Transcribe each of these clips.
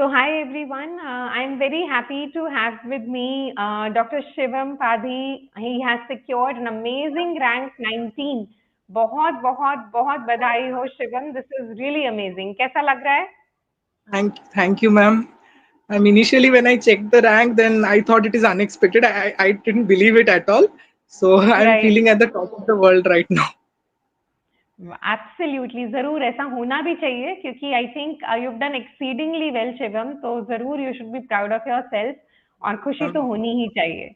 So, hi everyone. I'm very happy to have with me Dr. Shivam Padi. He has secured an amazing rank 19. बहुत बहुत बहुत बधाई हो Shivam. This is really amazing. कैसा लग रहा है? Thank you, ma'am. Initially when I checked the rank, then I thought it is unexpected. I didn't believe it at all. So I'm Right. feeling at the top of the world right now. Absolutely जरूर ऐसा होना भी चाहिए क्योंकि I think you have done exceedingly well Shivam तो जरूर you should be proud of your self और खुशी तो होनी ही चाहिए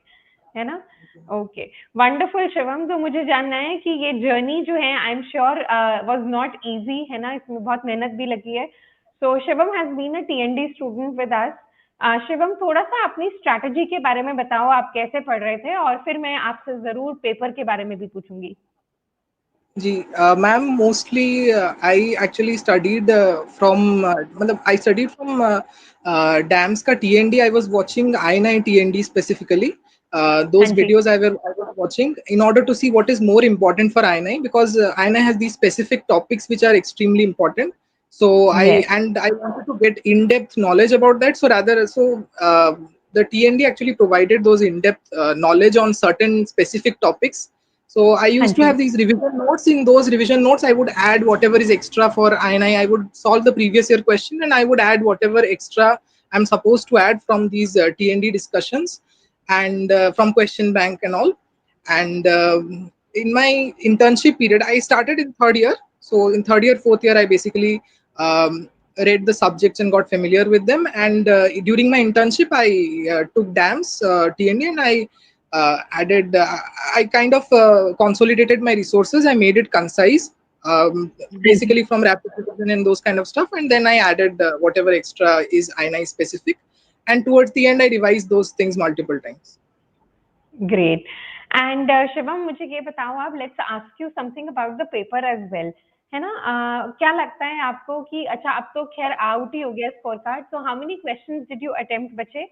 है ना ओके वंडरफुल शिवम तो मुझे जानना है कि ये जर्नी जो है I am sure was not easy है ना इसमें बहुत मेहनत भी लगी है so Shivam has been a TND student with us Shivam थोड़ा सा अपनी स्ट्रैटेजी के बारे में बताओ आप कैसे पढ़ रहे थे और फिर मैं आपसे जरूर पेपर के बारे में भी पूछूंगी Ma'am, mostly I actually studied I studied from DAMS ka TND. I was watching INI TND specifically. हाँ Those जी videos I was watching in order to see what is more important for INI, because INI has these specific topics which are extremely important. So yes I wanted to get in-depth knowledge about that. The TND actually provided those in-depth knowledge on certain specific topics. So I हाँ used to जी have these revision notes. In those revision notes, I would add whatever is extra for INI. I would solve the previous year question and I would add whatever extra I'm supposed to add from these TND discussions and from question bank and all. And in my internship period, I started in third year. So in third year, fourth year, I basically read the subjects and got familiar with them. And during my internship, I took DAMS, TND, and added I kind of consolidated my resources. I made it concise, हाँ जी basically from rapid revision and those kind of stuff, and then I added whatever extra is INI specific, and towards the end I revised those things multiple times. Great and Shivam मुझे ये बताओ आप let's ask you something about the paper as well है ना क्या लगता है आपको कि अच्छा अब तो खैर आउट ही हो गया स्कोर कार्ड तो how many questions did you attempt बचे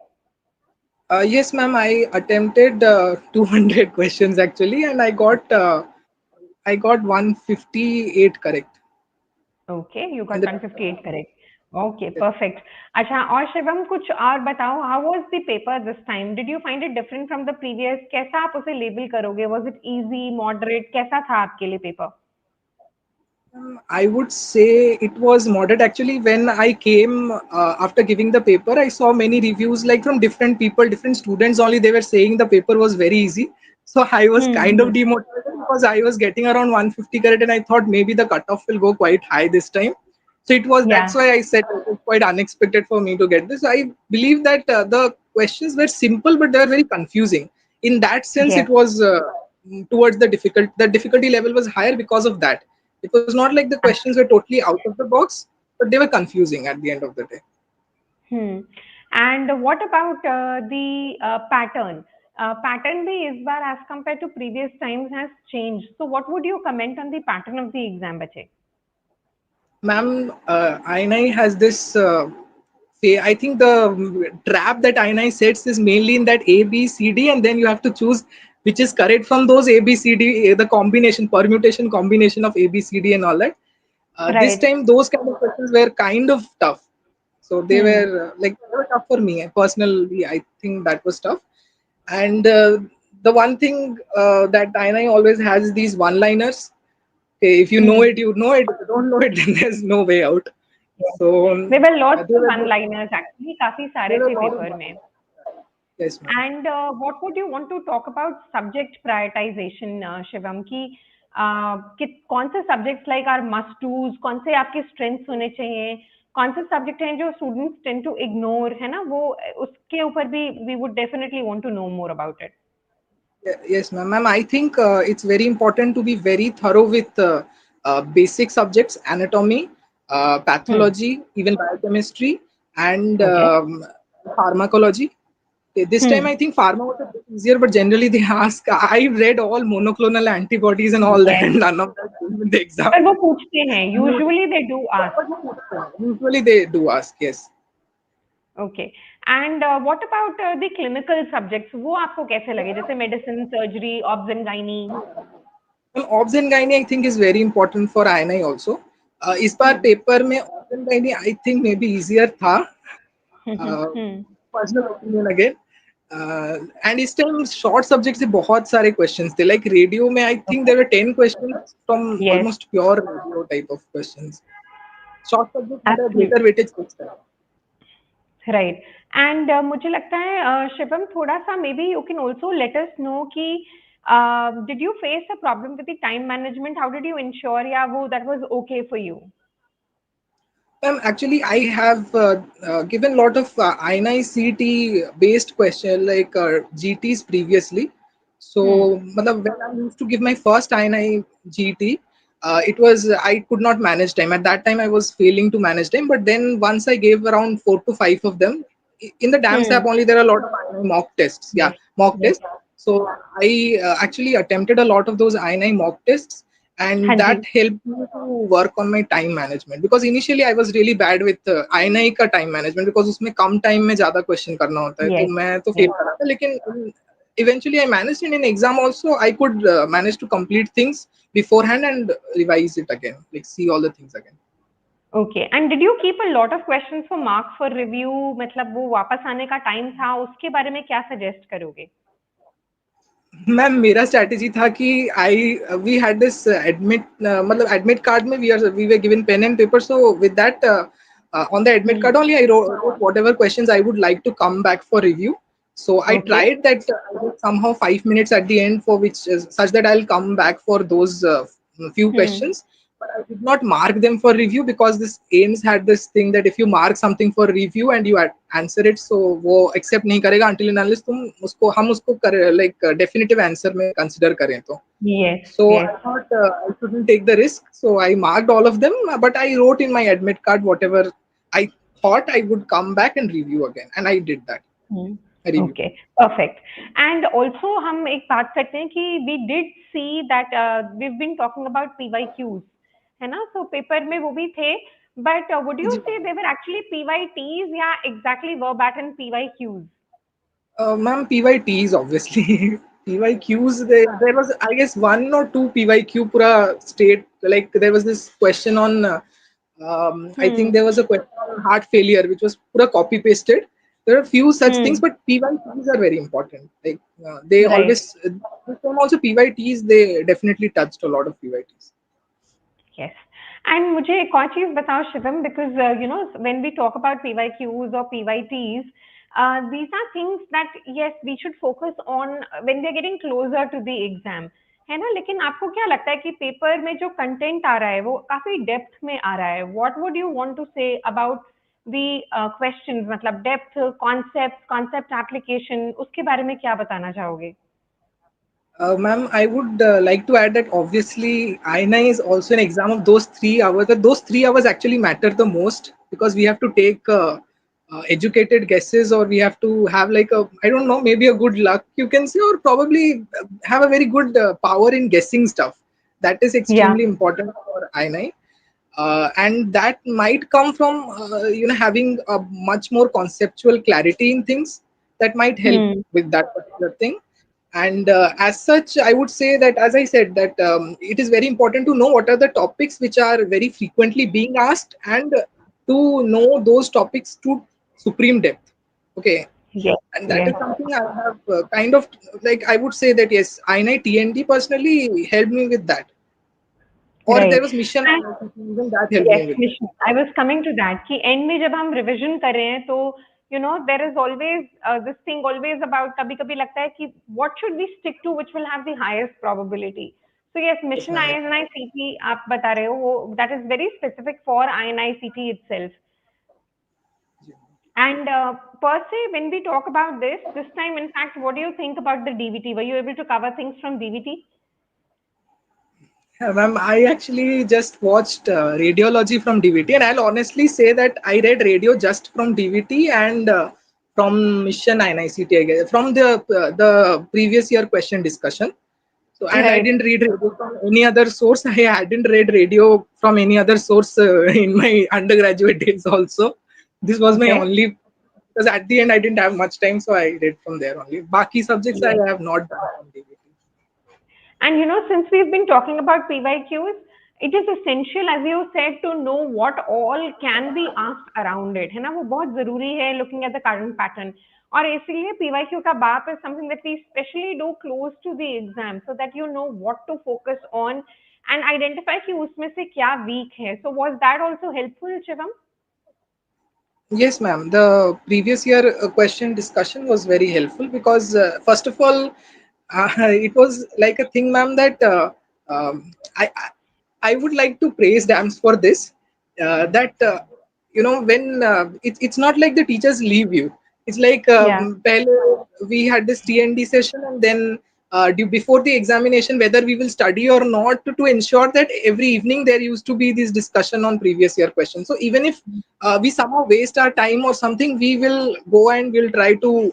Yes, ma'am, I attempted 200 questions actually, and I got 158 correct. Okay you In got the 158 correct okay perfect अच्छा और शिवम कुछ और बताओ how was the paper this time did you find it different from the previous कैसा आप उसे label करोगे was it easy moderate कैसा था आपके लिए paper I would say it was moderate. Actually, when I came after giving the paper, I saw many reviews like from different people, different students only. They were saying the paper was very easy. So I was kind of hmm demotivated because I was getting around 150 correct, and I thought maybe the cutoff will go quite high this time. So या that's why I said it was quite unexpected for me to get this. I believe that the questions were simple, but they were very confusing. In that sense, it yes was towards the difficulty level was higher because of that. It was not like the questions were totally out of the box, but they were confusing at the end of the day. Hmm. And what about the pattern? Pattern भी इस बार as compared to previous times has changed. So what would you comment on the pattern of the exam बच्चे? Ma'am, INI has this. I think the trap that INI sets is mainly in that A, B, C, D, and then you have to choose which is correct from those A, B, C, D, the combination, permutation combination of A, B, C, D, and all that. This Right. time, those kind of questions were kind of tough. So they Hmm. were they were tough for me personally. I think that was tough. And the one thing that INI always has is these one-liners. Okay, if you know Hmm. it, you know it. If you don't know it, then there's no way out. Yes. So There were lots there of were one-liners actually. काफी there सारे were थे a lot of paper में. one-liners. Yes, ma'am. And what would you want to talk about subject prioritization, Shivam? कि कौन से subjects like are must do's, कौन से आपके strengths होने चाहिए, कौन से subject हैं जो students tend to ignore, है ना? वो उसके ऊपर भी we would definitely want to know more about it. Yes, ma'am. Ma'am, I think it's very important to be very thorough with basic subjects, anatomy, Hmm. pathology, even biochemistry, and Okay. pharmacology. Okay, this time Hmm. I think pharma was a bit easier, but generally they ask. I read all monoclonal antibodies and all that, Yes. and none of that came in the exam. पर वो पूछते हैं. Usually they do ask. Usually they do ask, yes. Okay. And what about the clinical subjects? वो आपको कैसे लगे? जैसे medicine, surgery, obs and gynae. Well, obs and gynae I think is very important for INI also. इस बार Hmm. Paper में obs and gynae I think maybe easier था. uh, personal opinion again. And इस time short subjects से बहुत सारे questions थे. Like radio में I think Okay. there were 10 questions from Yes, almost pure radio type of questions. Short subject had a greater absolutely. weightage this time. Right and मुझे लगता है शिवम थोड़ा सा maybe you can also let us know कि did you face a problem with the time management how did you ensure या वो that was okay for you Actually, I have given a lot of INI-CET based question like GTs previously. Hmm So, matlab, when I used to give my first INI GT, it was I could not manage time. At that time, I was failing to manage time. But then once I gave around 4 to 5 of them, in the DAMS app hmm only there are a lot of INI mock tests. Yeah, yes mock yes tests. So I actually attempted a lot of those INI mock tests, हाँ and जी that helped me to work on my time management, because initially I was really bad with INI का time management, because उसमें कम time में ज़्यादा question करना होता है, तो यस मैं तो fail यस कर रहा था. लेकिन eventually I managed, and in exam also I could manage to complete things beforehand and revise it again, like see all the things again. Okay and did you keep a lot of questions for marks for review मतलब वो वापस आने का time था उसके बारे में क्या सजेस्ट करोगे मैम मेरा स्ट्रैटेजी था कि I we had this admit मतलब एडमिट कार्ड में we were given pen and paper, so with that on the admit hmm card only I wrote whatever questions I would like to come back for review. So I okay tried that I did somehow 5 minutes at the end, for which is such that I'll come back for those few hmm questions. But I did not mark them for review, because this AIMS had this thing that if you mark something for review and you answer it, so वो accept नहीं करेगा until and unless तुम उसको हम उसको कर like definitive answer में consider करें तो. Yes So I yes thought I shouldn't take the risk. So I marked all of them, but I wrote in my admit card whatever I thought I would come back and review again, and I did that. I reviewed. Okay perfect and also हम एक बात करते हैं कि we did see that we been talking about PYQs है ना so paper में वो भी थे but would you say they were actually PYTs या exactly verbatim and PYQs Ma'am, PYTs obviously. PYQs, there was, I guess, one or two PYQ pura state. Like there was this question on, I think there was a question on heart failure, which was pura copy pasted. There are few such things, but PYTs are very important. Like they right always, this time also PYTs, they definitely touched a lot of PYTs. Yes. And मुझे एक और चीज बताओ Shivam because you know when we talk about PYQs or PYTs these are things that yes we should focus on when we are getting closer to the exam है ना लेकिन आपको क्या लगता है कि पेपर में जो कंटेंट आ रहा है वो काफी डेप्थ में आ रहा है what would you want to say about the questions मतलब डेप्थ कॉन्सेप्ट एप्लीकेशन उसके बारे में क्या बताना चाहोगे Ma'am, I would like to add that obviously INI is also an exam of those 3 hours. That those 3 hours actually matter the most, because we have to take educated guesses, or we have to have like a, I don't know, maybe a good luck you can say, or probably have a very good power in guessing stuff. That is या extremely important for INI. And that might come from having a much more conceptual clarity in things, that might help hmm with that particular thing. And as such, I would say that, as I said, that it is very important to know what are the topics which are very frequently being asked, and to know those topics to supreme depth. Okay. Yes And that is yes something I have kind of, like, I would say that yes, INI TND personally helped me with that. Or there right was mission INI, even that helped me Yes, with that. Vishnu. I was coming to that कि end में जब हम revision कर रहे हैं तो you know there is always this thing always about कभी कभी लगता है कि what should we stick to which will have the highest probability. So yes, Yes, mission ma'am. INI-CET आप बता रहे हो वो that is very specific for INI-CET itself. And per se, when we talk about this time, in fact, what do you think about the DVT? Were you able to cover things from DVT? Yeah, ma'am, I actually just watched radiology from DVT, and I'll honestly say that I read radio just from DVT and from Mission INICET, I guess, from the previous year question discussion. So, and I Right. didn't read radio from any other source. I hadn't read radio from any other source in my undergraduate days also. This was my Okay. only, because at the end I didn't have much time, so I read from there only. Baki subjects I Yes. have not done from DVT. And you know, since we've been talking about PYQs, it is essential, as you said, to know what all can be asked around it, है ना, वो बहुत जरूरी है looking at the current pattern. और इसीलिए PYQ का बाप is something that we specially do close to the exam so that you know what to focus on and identify कि उसमें से क्या weak है. So was that also helpful, Shivam? Yes, ma'am. The previous year question discussion was very helpful because, first of all, it was like a thing, ma'am, that um, I, I I would like to praise DAMS for this. That when it's not like the teachers leave you. It's like Yeah. pehle we had this TND session, and then before the examination, whether we will study or not, to ensure that every evening there used to be this discussion on previous year questions. So even if we somehow waste our time or something, we will go and we'll try to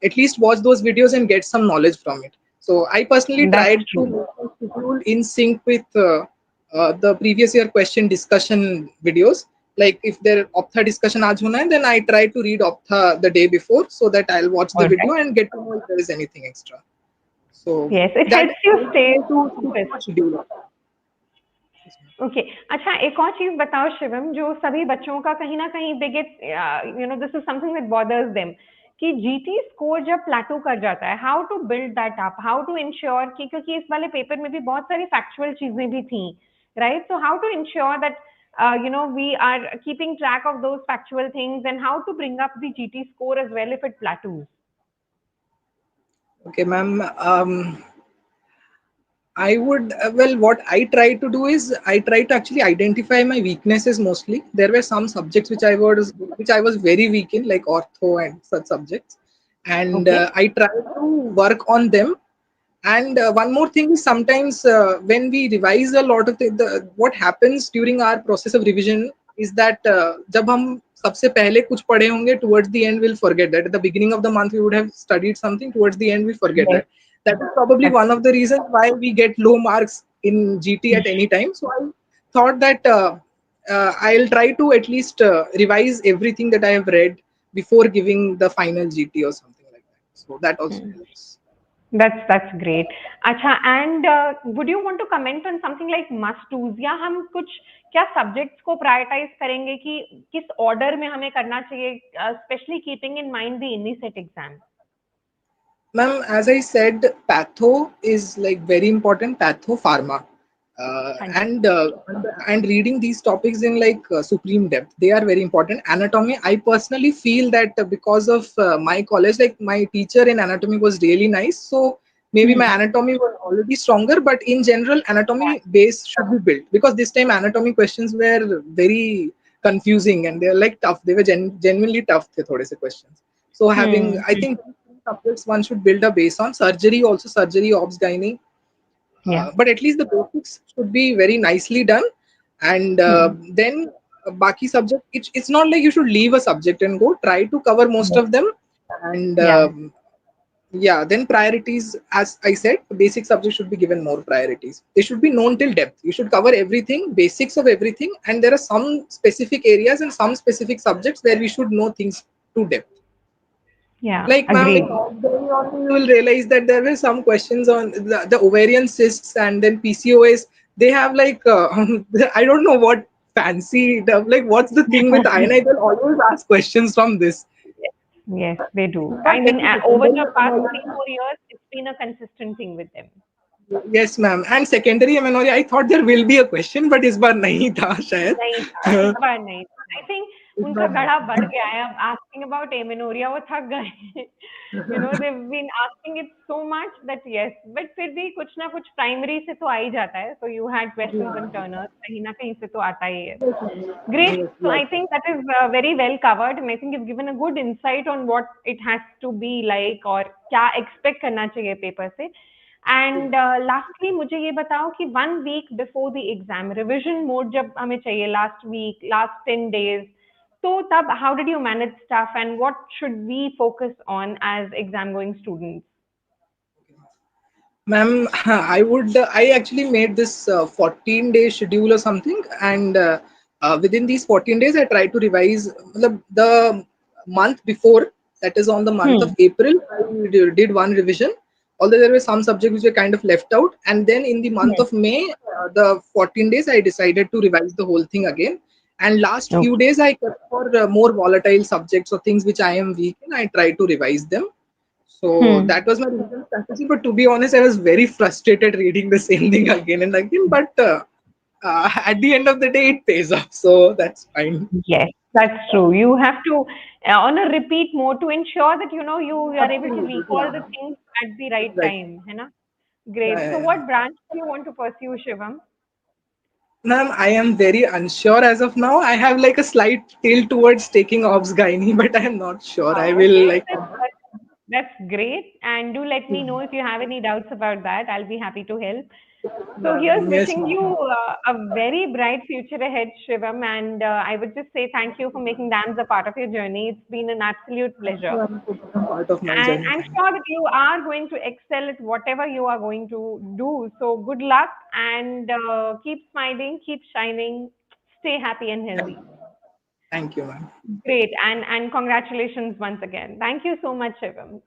at least watch those videos and get some knowledge from it. So I personally That's tried to true. make my schedule in sync with the previous year question discussion videos. Like if there optha discussion aaj hona hai, then I try to read optha the day before so that I'll watch the All right. video and get to know if there is anything extra. So Yes, it that helps you helps stay me to stick to focused. my schedule. Okay अच्छा एक और चीज बताओ शिवम जो सभी बच्चों का कहीं ना कहीं they get this is something that bothers them कि जीटी स्कोर जब प्लेटो कर जाता है how to build that up how to ensure कि क्योंकि इस वाले पेपर में भी बहुत सारी फैक्चुअल चीजें भी थी right so how to ensure that we are keeping track of those factual things and how to bring up the GT score as well if it plateaus. Okay, ma'am. I would, what I try to do is I try to actually identify my weaknesses mostly. There were some subjects which I was very weak in, like ortho and such subjects, and Okay. I try to work on them. And one more thing is sometimes when we revise a lot of what happens during our process of revision is that जब हम सबसे पहले कुछ पढ़े होंगे, towards the end we'll forget that. At the beginning of the month we would have studied something, towards the end we forget Yes, that. That is probably that's one of the reasons why we get low marks in GT at any time. So I thought that I'll try to at least revise everything that I have read before giving the final GT or something like that. So that also true. helps. That's great. अच्छा and would you want to comment on something like must do's या हम कुछ क्या subjects को prioritize करेंगे कि किस order में हमें करना चाहिए especially keeping in mind the INI-CET exam. Ma'am, as I said, patho is like very important. Patho, pharma, हाँ जी. and reading these topics in like supreme depth. They are very important. Anatomy, I personally feel that because of my college, like my teacher in anatomy was really nice. So maybe my anatomy was already stronger. But in general, anatomy base should be built because this time anatomy questions were very confusing and they're like tough. They were genuinely tough. The thode se questions. So having, I think subjects one should build a base on. Surgery also, surgery, obs, gynae. Yeah. But at least the basics should be very nicely done. And then baki subject, it's not like you should leave a subject and go. Try to cover most Yes. of them. And Yeah. yeah, then priorities, as I said, basic subjects should be given more priorities. They should be known till depth. You should cover everything, basics of everything. And there are some specific areas and some specific subjects where we should know things to depth. Yeah. Like, ma'am, Agreed. very often you will realize that there were some questions on the ovarian cysts and then PCOS. They have like, I don't know what fancy, like, what's the thing with INI? They'll always ask questions from this. Yes. Yes, they do. Not I mean, every question, over very the past amenorrhea. 3-4 years, it's been a consistent thing with them. Yes, ma'am. And secondary amenorrhea, I thought there will be a question, but इस बार नहीं था शायद. नहीं था, इस बार नहीं. I think इस उनका बार गड़ा बढ़ गया है. अब asking about amenorrhea वो थक गए. They've been asking it so much that yes, but फिर भी कुछ ना कुछ primary से तो आ ही जाता है. So you had questions on Turners, कहीं ना कहीं से तो आता ही है. Great. Yes, So yes. I think that is very well covered, and I think you've given a good insight on what it has to be like और क्या expect करना चाहिए paper से. And lastly, मुझे ये बताओ कि 1 week before the exam, revision mode जब हमें चाहिए last week, last 10 days, तो तब how did you manage stuff and what should we focus on as exam going students? Ma'am, I actually made this 14-day schedule or something, and within these 14 days, I try to revise the month before, that is on the month of Hmm. April, I did one revision. although there were some subjects which were kind of left out. And then in the month Yes. of May, the 14 days, I decided to revise the whole thing again. And last few Okay. days, I kept for more volatile subjects or things which I am weak in. I tried to revise them. So Hmm. that was my revision strategy. But to be honest, I was very frustrated reading the same thing again and again. But at the end of the day, it pays off. So that's fine. Yes, that's true. You have to on a repeat mode to ensure that you are able to Absolutely. recall the things at the right Exactly. time. Yeah, Great. yeah, So, yeah. what branch do you want to pursue, Shivam? Ma'am, I am very unsure as of now. I have like a slight tilt towards taking obs gynae, but I am not sure. I will Okay, like. that's great. And do let me know if you have any doubts about that. I'll be happy to help. So here's Yes, wishing you ma'am. a very bright future ahead, Shivam. And I would just say thank you for making DAMS a part of your journey. It's been an absolute Thank pleasure. you, ma'am, for being part of my And journey. I'm Thank sure that you are going to excel at whatever you are going to do. So good luck and keep smiling, keep shining, stay happy and you. healthy. Thank you, ma'am. Great. And congratulations once again. Thank you so much, Shivam.